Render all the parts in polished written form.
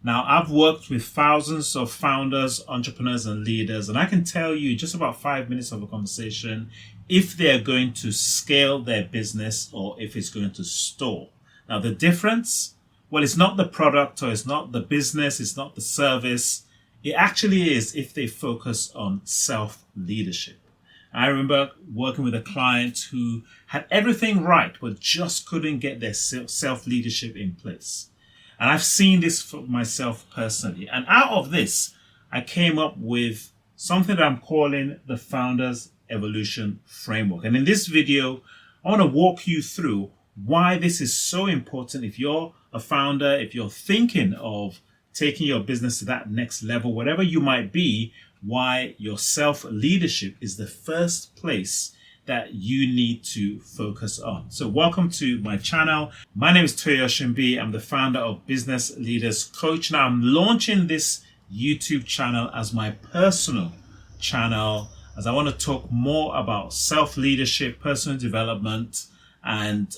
Now, I've worked with thousands of founders, entrepreneurs, and leaders, and I can tell you just about 5 minutes of a conversation if they're going to scale their business or if it's going to stall. Now, the difference, well, it's not the product or it's not the business, it's not the service. It actually is if they focus on self-leadership. I remember working with a client who had everything right, but just couldn't get their self-leadership in place. And I've seen this for myself personally. And out of this, I came up with something that I'm calling the Founders Evolution Framework. And in this video, I want to walk you through why this is so important. If you're a founder, if you're thinking of taking your business to that next level, whatever you might be, why your self-leadership is the first place that you need to focus on. So welcome to my channel. My name is Toye Oshunbiyi. I'm the founder of Business Leaders Coach. Now I'm launching this YouTube channel as my personal channel, as I want to talk more about self-leadership, personal development, and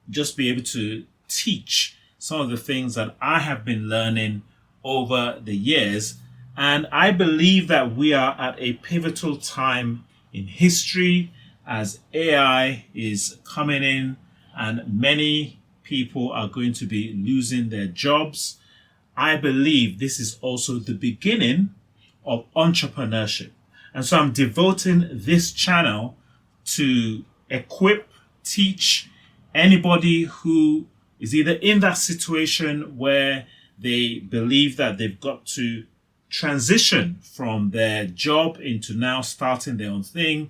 just be able to teach some of the things that I have been learning over the years. And I believe that we are at a pivotal time in history as AI is coming in and many people are going to be losing their jobs. I believe this is also the beginning of entrepreneurship. And so I'm devoting this channel to equip, teach anybody who is either in that situation where they believe that they've got to transition from their job into now starting their own thing,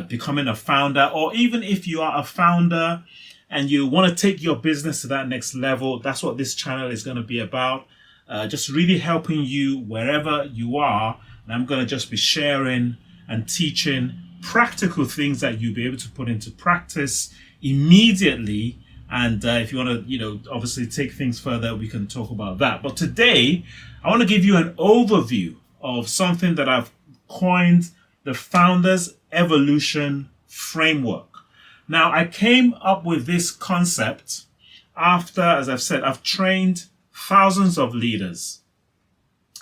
becoming a founder, or even if you are a founder and you want to take your business to that next level. That's what this channel is going to be about. Just really helping you wherever you are. And I'm going to just be sharing and teaching practical things that you'll be able to put into practice immediately. And if you want to, obviously take things further, we can talk about that. But today, I want to give you an overview of something that I've coined the Founders Evolution Framework. Now, I came up with this concept after, as I've said, I've trained thousands of leaders.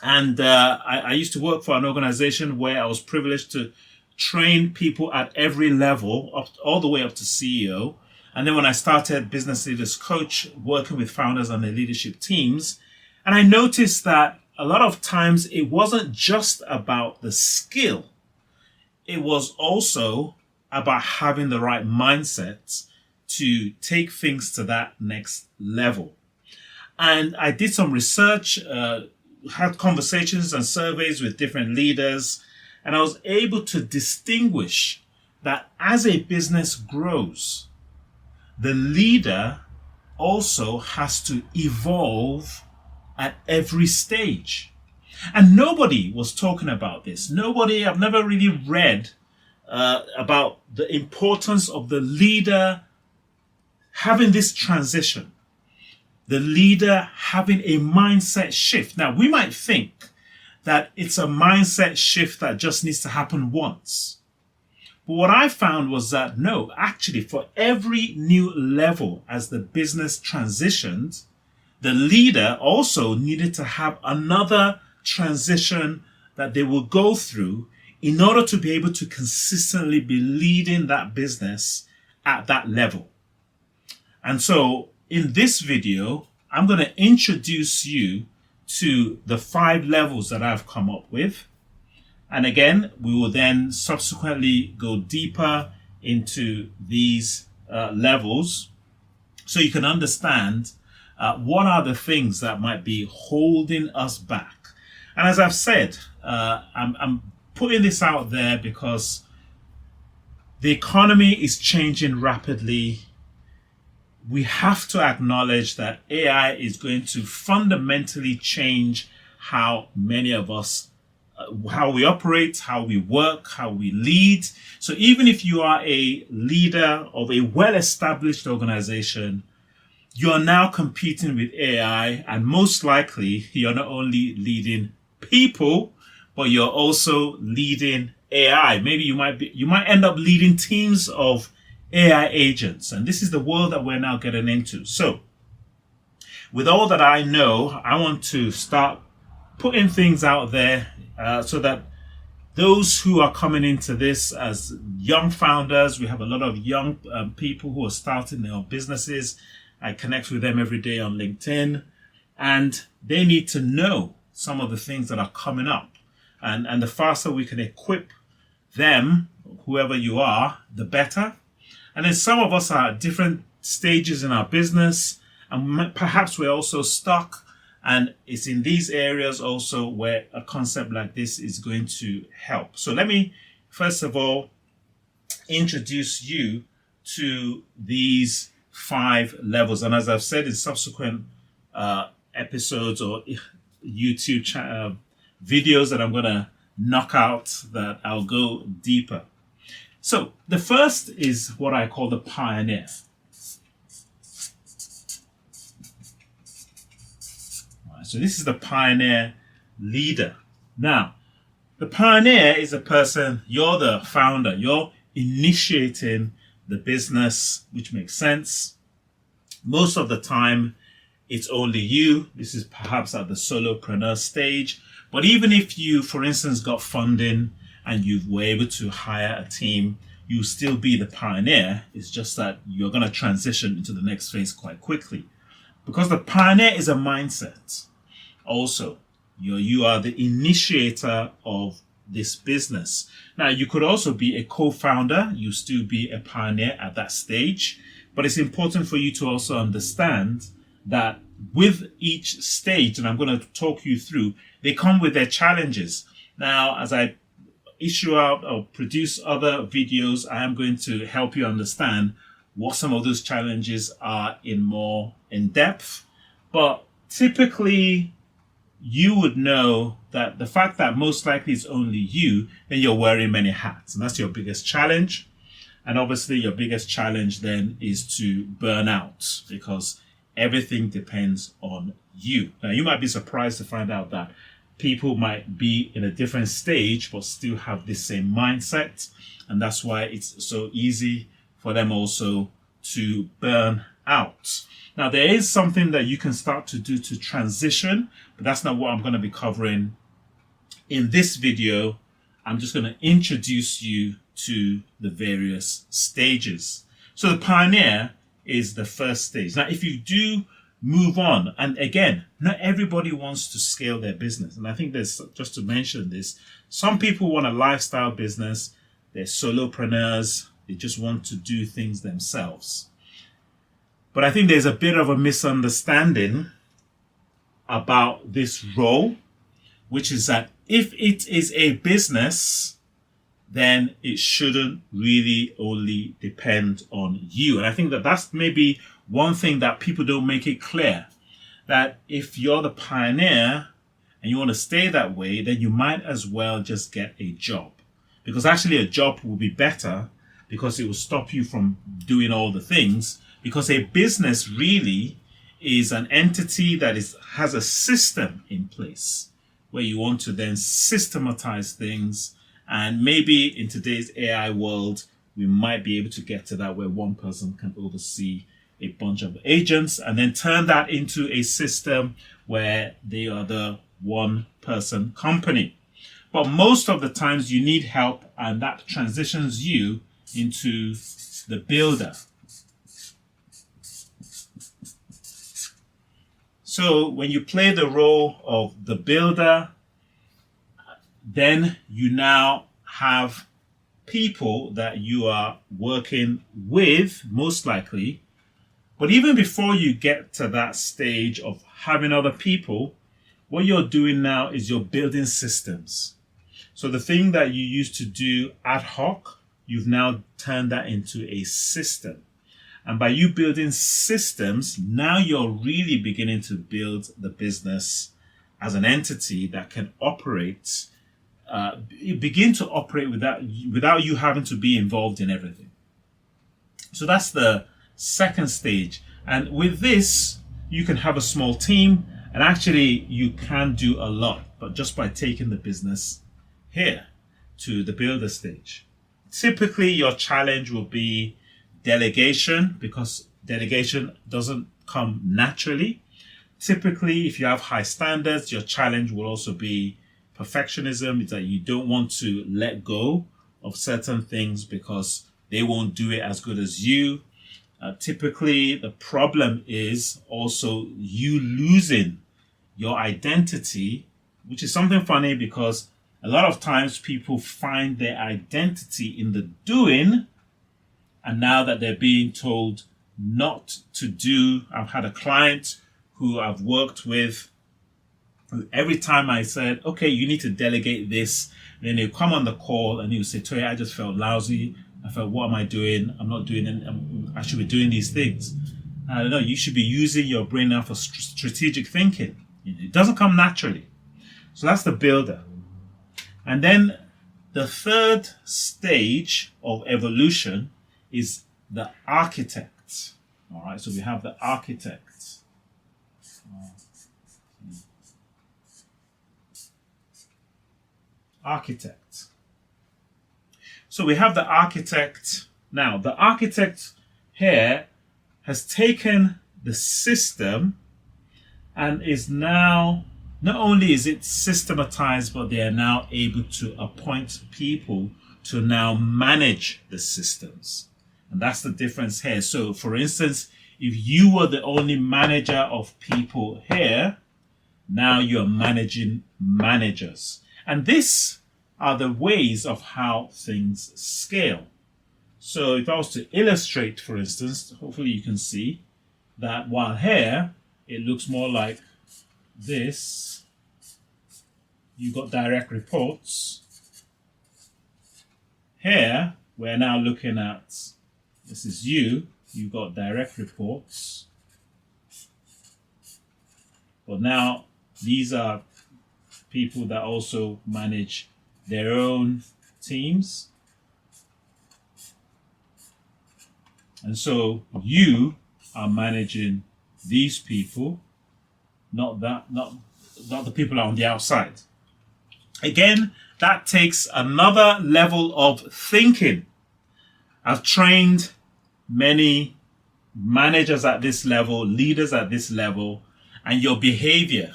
And I used to work for an organization where I was privileged to train people at every level, all the way up to CEO. And then when I started Business Leaders Coach, working with founders and their leadership teams, and I noticed that a lot of times it wasn't just about the skill. It was also about having the right mindset to take things to that next level. And I did some research, had conversations and surveys with different leaders, and I was able to distinguish that as a business grows, the leader also has to evolve at every stage. And nobody was talking about this. I've never really read about the importance of the leader having this transition, the leader having a mindset shift. Now, we might think that it's a mindset shift that just needs to happen once. But what I found was that no, actually, for every new level as the business transitioned, the leader also needed to have another transition that they will go through in order to be able to consistently be leading that business at that level. And so in this video, I'm going to introduce you to the 5 levels that I've come up with. And again, we will then subsequently go deeper into these levels so you can understand what are the things that might be holding us back. And as I've said, I'm putting this out there because the economy is changing rapidly. We have to acknowledge that AI is going to fundamentally change how many of us how we operate, how we work, how we lead. So even if you are a leader of a well-established organization, you're now competing with AI, and most likely you're not only leading people, but you're also leading AI. Maybe you might end up leading teams of AI agents. And this is the world that we're now getting into. So with all that I know, I want to start putting things out there so that those who are coming into this as young founders, we have a lot of young people who are starting their own businesses. I connect with them every day on LinkedIn, and they need to know some of the things that are coming up. And the faster we can equip them, whoever you are, the better. And then some of us are at different stages in our business, and perhaps we're also stuck. And it's in these areas also where a concept like this is going to help. So let me, first of all, introduce you to these 5 levels. And as I've said in subsequent episodes or YouTube videos that I'm going to knock out, that I'll go deeper. So the first is what I call the pioneer. So this is the pioneer leader. Now, the pioneer is a person, you're the founder, you're initiating the business, which makes sense. Most of the time, it's only you. This is perhaps at the solopreneur stage. But even if you, for instance, got funding and you were able to hire a team, you still be the pioneer. It's just that you're going to transition into the next phase quite quickly. Because the pioneer is a mindset. Also, you are the initiator of this business. Now, you could also be a co-founder. You still be a pioneer at that stage. But it's important for you to also understand that with each stage, and I'm going to talk you through, they come with their challenges. Now, as I issue out or produce other videos, I am going to help you understand what some of those challenges are in depth. But typically, you would know that the fact that most likely it's only you, then you're wearing many hats. And that's your biggest challenge. And obviously your biggest challenge then is to burn out, because everything depends on you. Now, you might be surprised to find out that people might be in a different stage, but still have the same mindset. And that's why it's so easy for them also to burn out. Now, there is something that you can start to do to transition, but that's not what I'm going to be covering in this video. I'm just going to introduce you to the various stages. So the pioneer is the first stage. Now, if you do move on, and again, not everybody wants to scale their business. And I think there's, just to mention this, some people want a lifestyle business. They're solopreneurs. They just want to do things themselves. But I think there's a bit of a misunderstanding about this role, which is that if it is a business, then it shouldn't really only depend on you. And I think that that's maybe one thing that people don't make it clear, that if you're the pioneer and you want to stay that way, then you might as well just get a job. Because actually a job will be better, because it will stop you from doing all the things. Because a business really is an entity that has a system in place where you want to then systematize things. And maybe in today's AI world, we might be able to get to that where one person can oversee a bunch of agents and then turn that into a system where they are the one person company. But most of the times you need help, and that transitions you into the builder. So when you play the role of the builder, then you now have people that you are working with, most likely. But even before you get to that stage of having other people, what you're doing now is you're building systems. So the thing that you used to do ad hoc, you've now turned that into a system. And by you building systems, now you're really beginning to build the business as an entity that can operate, begin to operate without you having to be involved in everything. So that's the second stage. And with this, you can have a small team, and actually you can do a lot, but just by taking the business here to the builder stage. Typically, your challenge will be delegation, because delegation doesn't come naturally. Typically, if you have high standards, your challenge will also be perfectionism. It's that you don't want to let go of certain things because they won't do it as good as you. Typically, the problem is also you losing your identity, which is something funny because a lot of times people find their identity in the doing, and now that they're being told not to do. I've had a client who I've worked with. Every time I said, okay, you need to delegate this, then he'll come on the call and he'll say, Toye, I just felt lousy. I felt, what am I doing? I'm not doing it. I should be doing these things. I don't know. You should be using your brain now for strategic thinking. It doesn't come naturally. So that's the builder. And then the third stage of evolution is the architect. All right. So we have the architect. Architect. So we have the architect. Now, the architect here has taken the system and is now, not only is it systematized, but they are now able to appoint people to now manage the systems. And that's the difference here. So, for instance, if you were the only manager of people here, now you're managing managers. And these are the ways of how things scale. So if I was to illustrate, for instance, hopefully you can see that while here it looks more like this, you've got direct reports. Here we're now looking at, this is you've got direct reports. But now these are people that also manage their own teams. And so you are managing these people, not the people on the outside. Again, that takes another level of thinking. I've trained many managers at this level, leaders at this level, and your behavior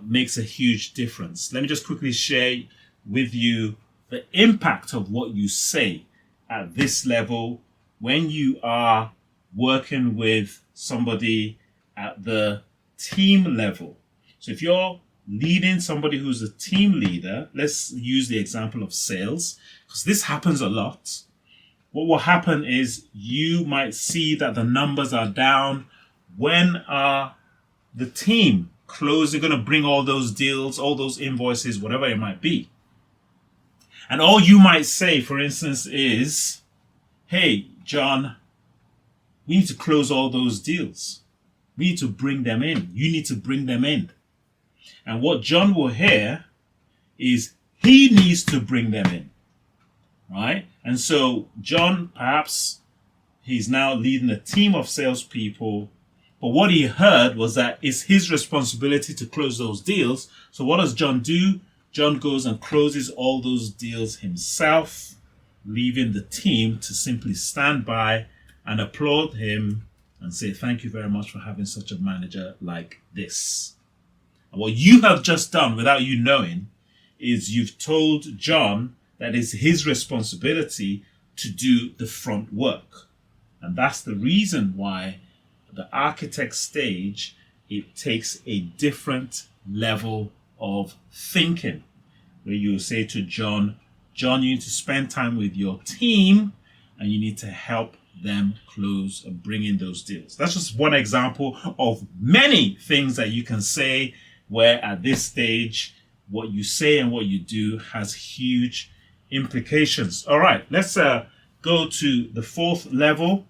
makes a huge difference. Let me just quickly share with you the impact of what you say at this level when you are working with somebody at the team level. So if you're leading somebody who's a team leader, let's use the example of sales, because this happens a lot. What will happen is you might see that the numbers are down. When are the team closing, going to bring all those deals, all those invoices, whatever it might be? And all you might say, for instance, is, hey, John, we need to close all those deals. We need to bring them in. You need to bring them in. And what John will hear is he needs to bring them in, right? And so John, perhaps he's now leading a team of salespeople, but what he heard was that it's his responsibility to close those deals. So what does John do? John goes and closes all those deals himself, leaving the team to simply stand by and applaud him and say, thank you very much for having such a manager like this. And what you have just done without you knowing is you've told John that it's his responsibility to do the front work. And that's the reason why the architect stage, it takes a different level of thinking, where you say to John, you need to spend time with your team and you need to help them close and bring in those deals. That's just one example of many things that you can say where at this stage, what you say and what you do has huge implications. All right, let's go to the fourth level.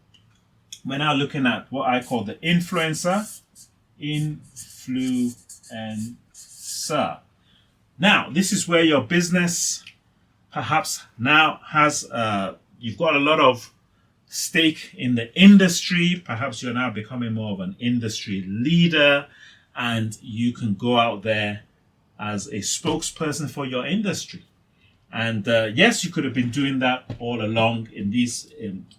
We're now looking at what I call the influencer. Influencer. Now, this is where your business perhaps now has, you've got a lot of stake in the industry. Perhaps you're now becoming more of an industry leader and you can go out there as a spokesperson for your industry. And yes, you could have been doing that all along in these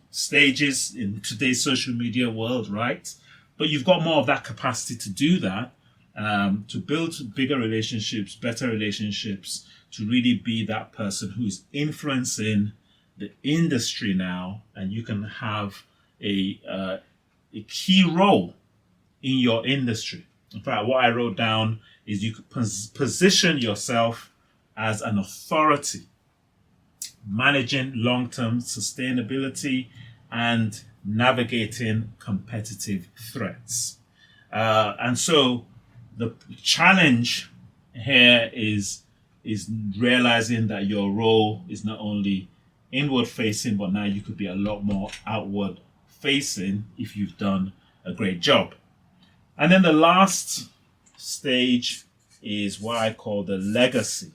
stages in today's social media world, right? But you've got more of that capacity to do that, to build bigger relationships, better relationships, to really be that person who's influencing the industry now, and you can have a key role in your industry. In fact, what I wrote down is you could position yourself as an authority, managing long-term sustainability and navigating competitive threats. And so the challenge here is realizing that your role is not only inward facing, but now you could be a lot more outward facing if you've done a great job. And then the last stage is what I call the legacy.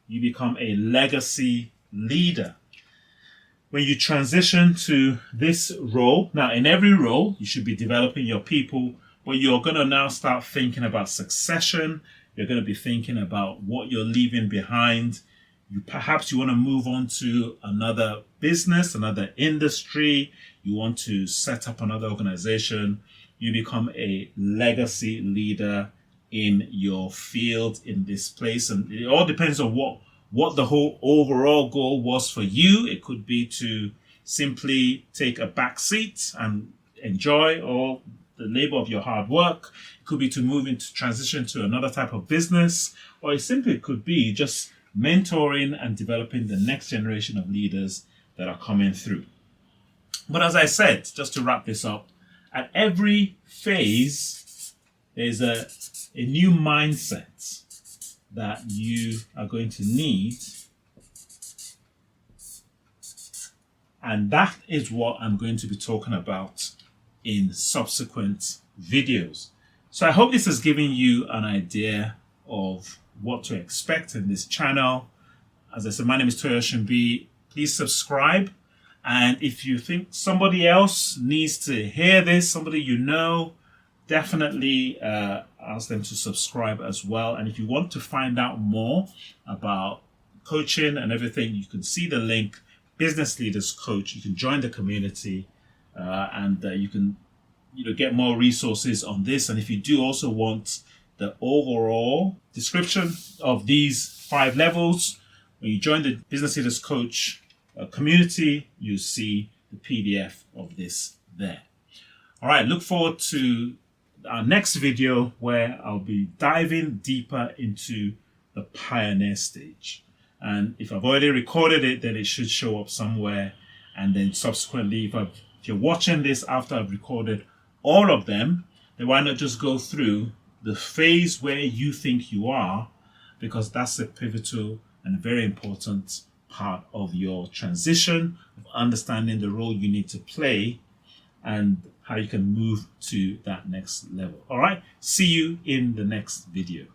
You become a legacy leader. When you transition to this role, now in every role, you should be developing your people, but you're going to now start thinking about succession. You're going to be thinking about what you're leaving behind. Perhaps you want to move on to another business, another industry. You want to set up another organization. You become a legacy leader in your field, in this place. And it all depends on what the whole overall goal was for you. It could be to simply take a back seat and enjoy all the labor of your hard work. It could be to move into transition to another type of business, or it simply could be just mentoring and developing the next generation of leaders that are coming through. But as I said, just to wrap this up, at every phase, there's a new mindset that you are going to need. And that is what I'm going to be talking about in subsequent videos. So I hope this has given you an idea of what to expect in this channel. As I said, my name is Toye Oshunbiyi. Please subscribe. And if you think somebody else needs to hear this, somebody you know, definitely ask them to subscribe as well. And if you want to find out more about coaching and everything, you can see the link, Business Leaders Coach. You can join the community and you can get more resources on this. And if you do also want the overall description of these 5 levels, when you join the Business Leaders Coach community, you see the PDF of this there. All right, look forward to our next video where I'll be diving deeper into the pioneer stage. And if I've already recorded it, then it should show up somewhere. And then subsequently, if you're watching this after I've recorded all of them, then why not just go through the phase where you think you are, because that's a pivotal and very important part of your transition, of understanding the role you need to play and how you can move to that next level. All right, see you in the next video.